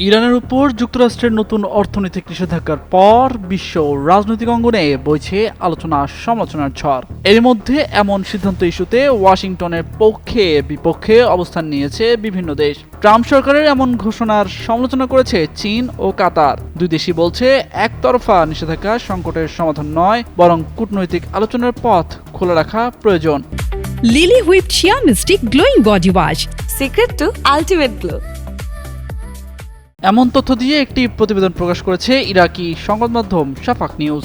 ইরানের উপর যুক্তরাষ্ট্রের নতুন অর্থনৈতিক নিষেধাজ্ঞার পর বিশ্ব রাজনৈতিক অঙ্গনে বইছে আলোচনা সমালোচনার ঝড়। এর মধ্যে এমন সিদ্ধান্ত ইস্যুতে ওয়াশিংটনের পক্ষে বিপক্ষে অবস্থান নিয়েছে বিভিন্ন দেশ। ট্রাম্প সরকারের এমন ঘোষণার সমালোচনা করেছে চীন ও কাতার। দুই দেশই বলছে একতরফা নিষেধাজ্ঞা সংকটের সমাধান নয়, বরং কূটনৈতিক আলোচনার পথ খোলা রাখা প্রয়োজন। Lily whip shea mystic glowing body wash, secret to ultimate glow. এমন তথ্য দিয়ে একটি প্রতিবেদন প্রকাশ করেছে ইরাকি সংবাদ মাধ্যম শাফাক নিউজ।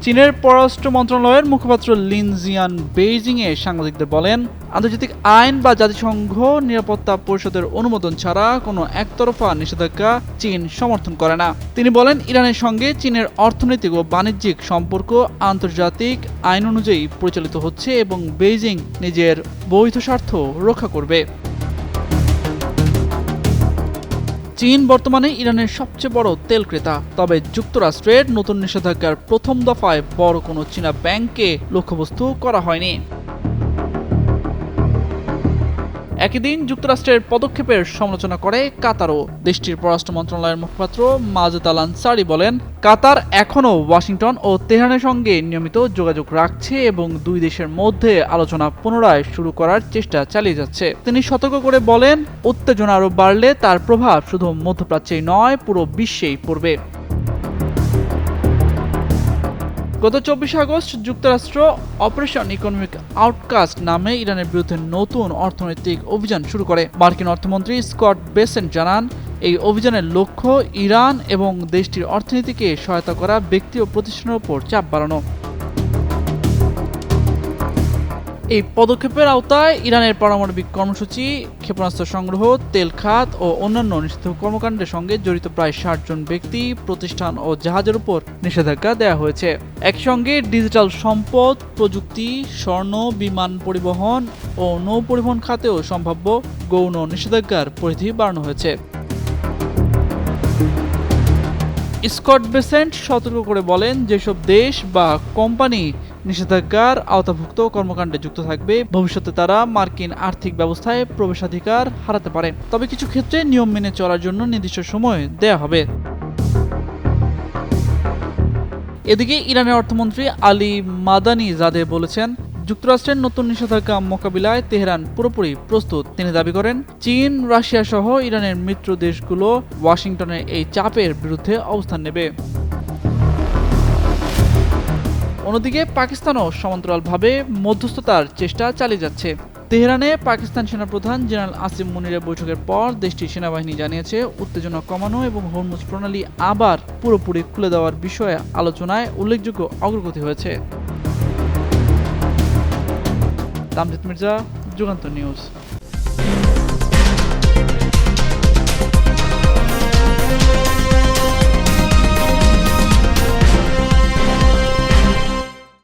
চীনের পররাষ্ট্র মন্ত্রণালয়ের মুখপাত্র লিন জিয়ান বেইজিংয়ে সাংবাদিকদের বলেন, আন্তর্জাতিক আইন বা জাতিসংঘ নিরাপত্তা পরিষদের অনুমোদন ছাড়া কোনো একতরফা নিষেধাজ্ঞা চীন সমর্থন করে না। তিনি বলেন, ইরানের সঙ্গে চীনের অর্থনৈতিক ও বাণিজ্যিক সম্পর্ক আন্তর্জাতিক আইন অনুযায়ী পরিচালিত হচ্ছে এবং বেইজিং নিজের বৈধ স্বার্থ রক্ষা করবে। চীন বর্তমানে ইরানের সবচেয়ে বড় তেল ক্রেতা। তবে যুক্তরাষ্ট্রের নতুন নিষেধাজ্ঞার প্রথম দফায় বড় কোনো চীনা ব্যাংককে লক্ষ্যবস্তু করা হয়নি। একই দিন যুক্তরাষ্ট্রের পদক্ষেপের সমালোচনা করে কাতারও। দেশটির পররাষ্ট্র মন্ত্রণালয়ের মুখপাত্র মাজেদ আল আনসারি বলেন, কাতার এখনও ওয়াশিংটন ও তেহরানের সঙ্গে নিয়মিত যোগাযোগ রাখছে এবং দুই দেশের মধ্যে আলোচনা পুনরায় শুরু করার চেষ্টা চালিয়ে যাচ্ছে। তিনি সতর্ক করে বলেন, উত্তেজনা আরও বাড়লে তার প্রভাব শুধু মধ্যপ্রাচ্যেই নয়, পুরো বিশ্বেই পড়বে। গত 24 আগস্ট যুক্তরাষ্ট্র অপারেশন ইকোনমিক আউটকাস্ট নামে ইরানের বিরুদ্ধে নতুন অর্থনৈতিক অভিযান শুরু করে। মার্কিন অর্থমন্ত্রী স্কট বেসেন্ট জানান, এই অভিযানের লক্ষ্য ইরান এবং দেশটির অর্থনীতিকে সহায়তা করা ব্যক্তি ও প্রতিষ্ঠানের উপর চাপ বাড়ানো। এই পদক্ষেপের আওতায় ইরানের পারমাণবিক কর্মসূচি, ক্ষেপণাস্ত্র সংগ্রহ, তেল খাত ও অন্যান্য নিষিদ্ধ কর্মকাণ্ডের সঙ্গে জড়িত প্রায় 60 জন ব্যক্তি, প্রতিষ্ঠান ও জাহাজের উপর নিষেধাজ্ঞা দেওয়া হয়েছে। একসঙ্গে ডিজিটাল সম্পদ, প্রযুক্তি, স্বর্ণ, বিমান পরিবহন ও নৌ পরিবহন খাতেও সম্ভাব্য গৌণ নিষেধাজ্ঞার পরিধি বাড়ানো হয়েছে। স্কট বেসেন্ট সতর্ক করে বলেন, যেসব দেশ বা কোম্পানি নিষেধাজ্ঞার আওতাভুক্ত কর্মকাণ্ডে যুক্ত থাকবে, ভবিষ্যতে তারা মার্কিন আর্থিক ব্যবস্থায় প্রবেশাধিকার হারাতে পারে। তবে কিছু ক্ষেত্রে নিয়ম মেনে চলার জন্য নির্দিষ্ট সময় দেয়া হবে। এদিকে ইরানের অর্থমন্ত্রী আলী মাদানি জাদে বলেছেন, যুক্তরাষ্ট্রের নতুন নিষেধাজ্ঞা মোকাবিলায় তেহরান পুরোপুরি প্রস্তুত। তিনি দাবি করেন, চীন, রাশিয়া সহ ইরানের মিত্র দেশগুলো ওয়াশিংটনের এই চাপের বিরুদ্ধে অবস্থান নেবে। অন্যদিকে পাকিস্তানও সমান্তরালভাবে মধ্যস্থতার চেষ্টা চালিয়ে যাচ্ছে। তেহরানে পাকিস্তান সেনাপ্রধান জেনারেল আসিম মুনিরের বৈঠকের পর দেশটির সেনাবাহিনী জানিয়েছে, উত্তেজনা কমানো এবং হরমুজ প্রণালী আবার পুরোপুরি খুলে দেওয়ার বিষয়ে আলোচনায় উল্লেখযোগ্য অগ্রগতি হয়েছে। তামজিদ মির্জা, যুগান্তর নিউজ।